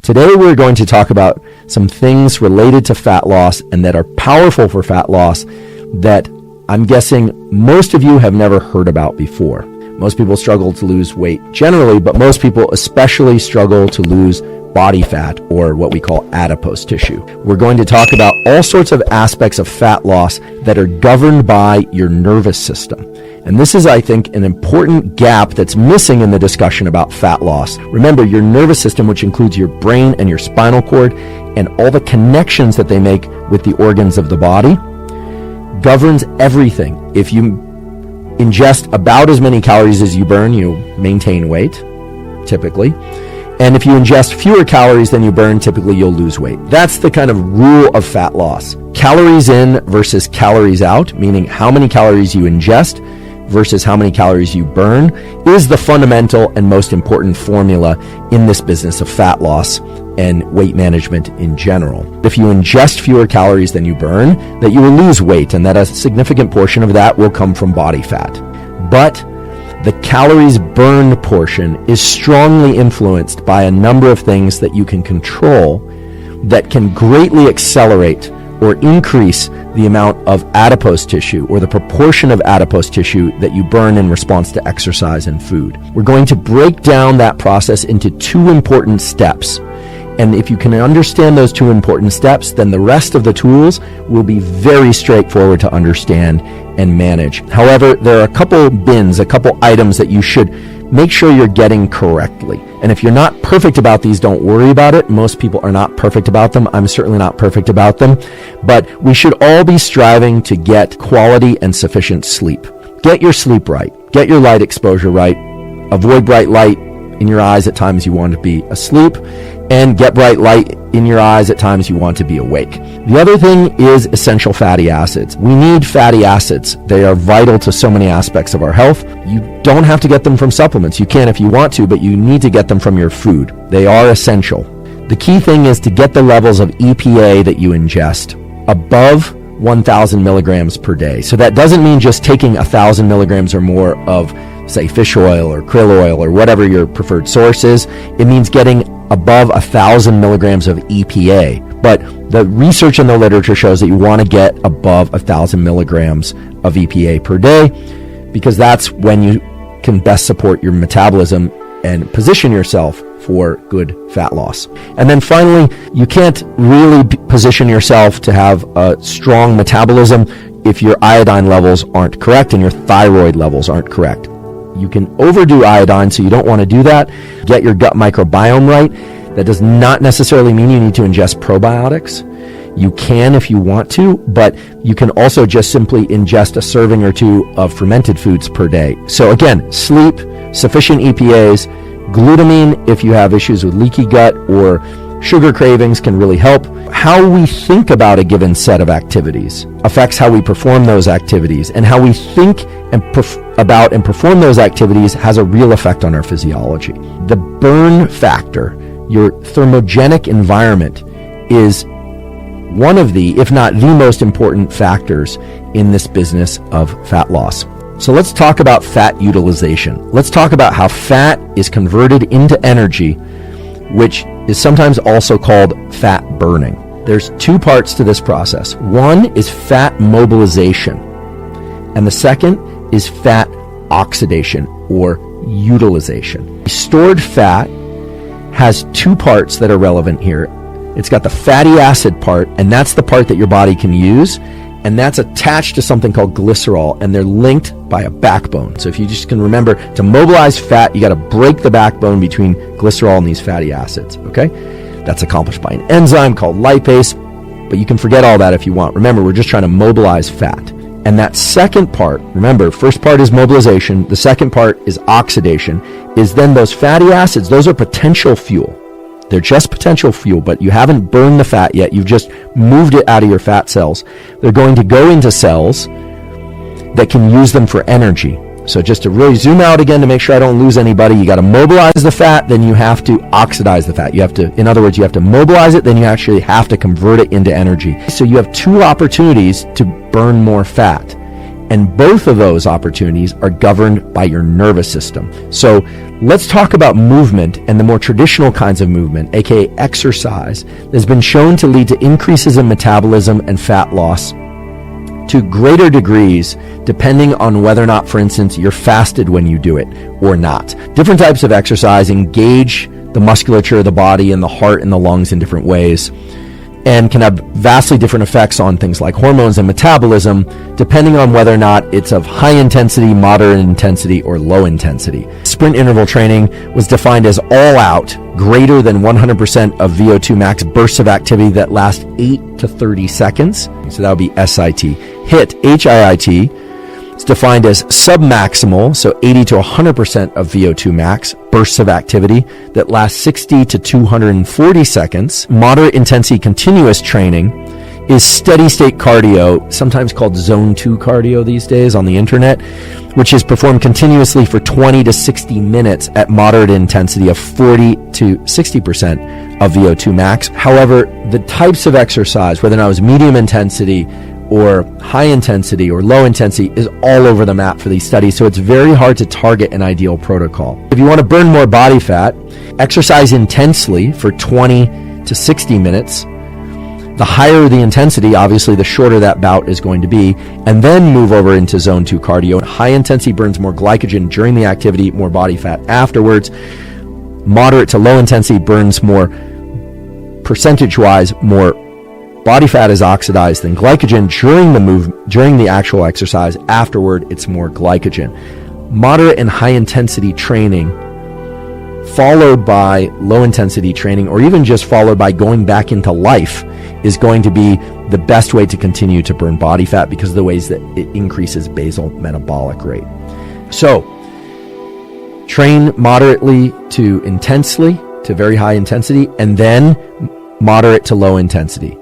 Today we're going to talk about some things related to fat loss and that are powerful for fat loss that I'm guessing most of you have never heard about before. Most people struggle to lose weight generally, but most people especially struggle to lose body fat, or what we call adipose tissue. We're going to talk about all sorts of aspects of fat loss that are governed by your nervous system. And this is, I think, an important gap that's missing in the discussion about fat loss. Remember, your nervous system, which includes your brain and your spinal cord and all the connections that they make with the organs of the body, governs everything. If you ingest about as many calories as you burn, you maintain weight, typically. And if you ingest fewer calories than you burn, typically you'll lose weight. That's the kind of rule of fat loss. Calories in versus calories out, meaning how many calories you ingest versus how many calories you burn, is the fundamental and most important formula in this business of fat loss and weight management in general. If you ingest fewer calories than you burn, that you will lose weight, and that a significant portion of that will come from body fat. But the calories burned portion is strongly influenced by a number of things that you can control that can greatly accelerate or increase the amount of adipose tissue, or the proportion of adipose tissue that you burn in response to exercise and food. We're going to break down that process into two important steps. And if you can understand those two important steps, then the rest of the tools will be very straightforward to understand and manage. However, there are a couple items that you should make sure you're getting correctly. And if you're not perfect about these, don't worry about it. Most people are not perfect about them. I'm certainly not perfect about them. But we should all be striving to get quality and sufficient sleep. Get your sleep right. Get your light exposure right. Avoid bright light in your eyes at times you want to be asleep, and get bright light in your eyes at times you want to be awake. The other thing is essential fatty acids. We need fatty acids. They are vital to so many aspects of our health. You don't have to get them from supplements. You can if you want to, but you need to get them from your food. They are essential. The key thing is to get the levels of EPA that you ingest above 1,000 milligrams per day. So that doesn't mean just taking 1,000 milligrams or more of, say, fish oil or krill oil or whatever your preferred source is. It means getting above 1,000 milligrams of EPA. But the research in the literature shows that you want to get above 1,000 milligrams of EPA per day, because that's when you can best support your metabolism and position yourself for good fat loss. And then finally, you can't really position yourself to have a strong metabolism if your iodine levels aren't correct and your thyroid levels aren't correct. You can overdo iodine, so you don't want to do that. Get your gut microbiome right. That does not necessarily mean you need to ingest probiotics. You can if you want to, but you can also just simply ingest a serving or two of fermented foods per day. So again, sleep, sufficient EPAs, glutamine if you have issues with leaky gut or sugar cravings can really help. How we think about a given set of activities affects how we perform those activities, and how we think and about and perform those activities has a real effect on our physiology. The burn factor, your thermogenic environment, is one of the, if not the most important factors in this business of fat loss. So let's talk about fat utilization. Let's talk about how fat is converted into energy, which is sometimes also called fat burning. There's two parts to this process. One is fat mobilization, and the second is fat oxidation or utilization. Stored fat has two parts that are relevant here. It's got the fatty acid part, and that's the part that your body can use, and that's attached to something called glycerol, and they're linked by a backbone. So if you just can remember, to mobilize fat, you got to break the backbone between glycerol and these fatty acids, okay? That's accomplished by an enzyme called lipase, but you can forget all that if you want. Remember, we're just trying to mobilize fat. And that second part, remember, first part is mobilization, the second part is oxidation, is then those fatty acids, those are potential fuel. They're just potential fuel, but you haven't burned the fat yet. You've just moved it out of your fat cells. They're going to go into cells that can use them for energy. So just to really zoom out again to make sure I don't lose anybody, you got to mobilize the fat, then you have to oxidize the fat. You have to, in other words, you have to mobilize it, then you actually have to convert it into energy. So you have two opportunities to burn more fat. And both of those opportunities are governed by your nervous system. So let's talk about movement and the more traditional kinds of movement, aka exercise, that has been shown to lead to increases in metabolism and fat loss to greater degrees depending on whether or not, for instance, you're fasted when you do it or not. Different types of exercise engage the musculature of the body and the heart and the lungs in different ways, and can have vastly different effects on things like hormones and metabolism, depending on whether or not it's of high intensity, moderate intensity, or low intensity. Sprint interval training was defined as all out, greater than 100% of VO2 max bursts of activity that last 8 to 30 seconds. So that would be SIT. HIIT, HIIT, is defined as submaximal, so 80 to 100% of VO2 max bursts of activity that last 60 to 240 seconds. Moderate intensity continuous training is steady state cardio, sometimes called zone 2 cardio these days on the internet, which is performed continuously for 20 to 60 minutes at moderate intensity of 40 to 60% of VO2 max. However, the types of exercise, whether or not it was medium intensity or high intensity or low intensity, is all over the map for these studies, so it's very hard to target an ideal protocol. If you want to burn more body fat, exercise intensely for 20 to 60 minutes. The higher the intensity, obviously, the shorter that bout is going to be, and then move over into zone 2 cardio. High intensity burns more glycogen during the activity, more body fat afterwards. Moderate to low intensity burns more, percentage-wise, more body fat is oxidized than glycogen during the actual exercise. Afterward, it's more glycogen. Moderate and high intensity training followed by low intensity training, or even just followed by going back into life, is going to be the best way to continue to burn body fat because of the ways that it increases basal metabolic rate. So, train moderately to intensely, to very high intensity, and then moderate to low intensity.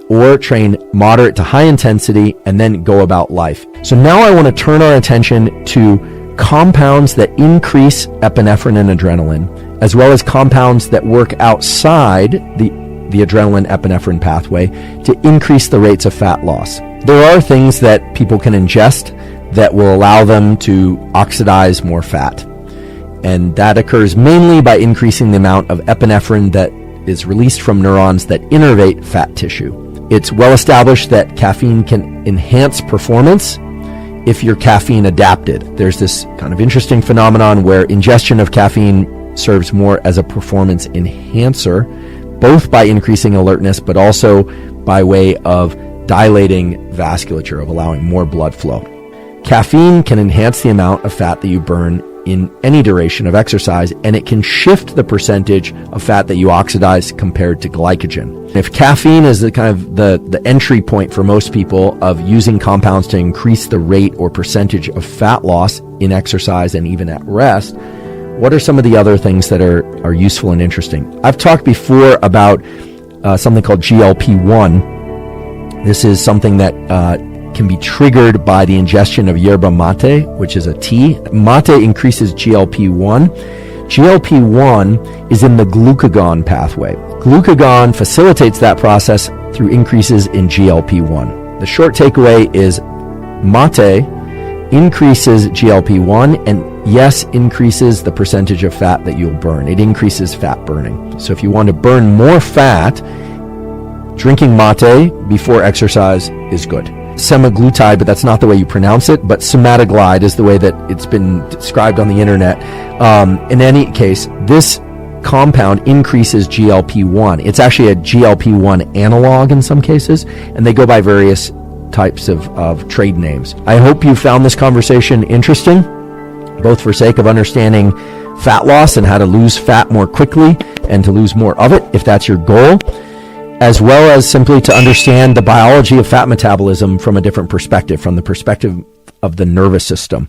Or train moderate to high intensity and then go about life. So now I want to turn our attention to compounds that increase epinephrine and adrenaline, as well as compounds that work outside the adrenaline epinephrine pathway to increase the rates of fat loss. There are things that people can ingest that will allow them to oxidize more fat. And that occurs mainly by increasing the amount of epinephrine that is released from neurons that innervate fat tissue. It's well established that caffeine can enhance performance if you're caffeine adapted. There's this kind of interesting phenomenon where ingestion of caffeine serves more as a performance enhancer, both by increasing alertness, but also by way of dilating vasculature, of allowing more blood flow. Caffeine can enhance the amount of fat that you burn in any duration of exercise, and it can shift the percentage of fat that you oxidize compared to glycogen. If caffeine is the kind of the entry point for most people of using compounds to increase the rate or percentage of fat loss in exercise and even at rest, what are some of the other things that are useful and interesting? I've talked before about something called GLP-1. This is something that can be triggered by the ingestion of yerba mate, which is a tea. Mate increases GLP-1. GLP-1 is in the glucagon pathway. Glucagon facilitates that process through increases in GLP-1. The short takeaway is mate increases GLP-1 and, yes, increases the percentage of fat that you'll burn. It increases fat burning. So if you want to burn more fat, drinking mate before exercise is good. Semaglutide, but that's not the way you pronounce it, but semaglutide is the way that it's been described on the internet. In any case, this compound increases GLP-1. It's actually a GLP-1 analog in some cases, and they go by various types of trade names. I hope you found this conversation interesting, both for sake of understanding fat loss and how to lose fat more quickly and to lose more of it, if that's your goal, as well as simply to understand the biology of fat metabolism from a different perspective, from the perspective of the nervous system.